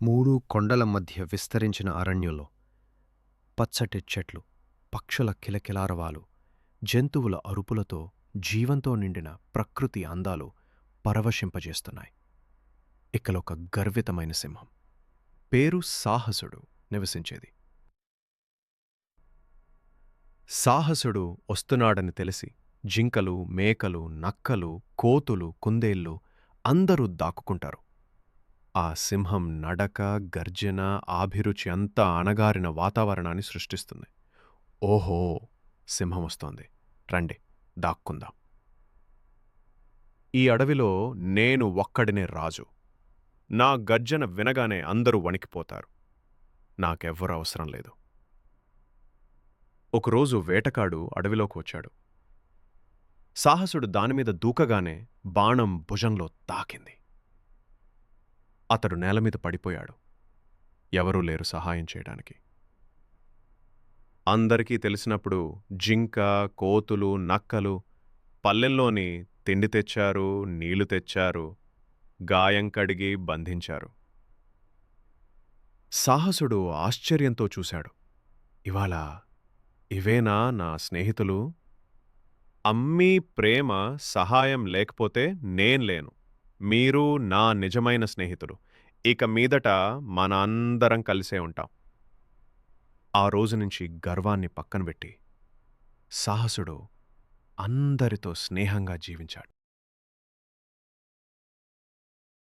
మూడు కొండల మధ్య విస్తరించిన అరణ్యంలో పచ్చటి చెట్లు, పక్షుల కిలకిలారవాలు, జంతువుల అరుపులతో జీవంతో నిండిన ప్రకృతి అందాలు పరవశింపజేస్తున్నాయి. ఇక్కలొక గర్వితమైన సింహం, పేరు సాహసుడు నివసించేది. సాహసుడు వస్తున్నాడని తెలిసి జింకలు, మేకలు, నక్కలు, కోతులు, కుందేళ్ళు అందరూ దాక్కుకుంటారు. ఆ సింహం నడక, గర్జన, ఆభిరుచి అంతా అణగారిన వాతావరణాన్ని సృష్టిస్తుంది. ఓహో! సింహమొస్తోంది. రండి, దాక్కుందాం. ఈ అడవిలో నేను ఒక్కడినే రాజు. నా గర్జన వినగానే అందరూ వణికిపోతారు. నాకెవ్వరు అవసరం లేదు. ఒకరోజు వేటగాడు అడవిలోకి వచ్చాడు. సాహసుడు దానిమీద దూకగానే బాణం భుజంలో తాకింది. అతడు నేలమీద పడిపోయాడు. ఎవరూ లేరు సహాయం చేయడానికి. అందరికీ తెలిసినప్పుడు జింక, కోతులు, నక్కలు పల్లెల్లోని తిండి తెచ్చారు, నీళ్లు తెచ్చారు, గాయం కడిగి బంధించారు. సాహసుడు ఆశ్చర్యంతో చూశాడు. ఇవాళ ఇవేనా నా స్నేహితులు? అమ్మీ ప్రేమ, సహాయం లేకపోతే నేన్లేను. మీరు నా నిజమైన స్నేహితులు. ఇక మీదట మనందరం కలిసే ఉంటాం. ఆ రోజునుంచి గర్వాన్ని పక్కనబెట్టి సాహసుడు అందరితో స్నేహంగా జీవించాడు.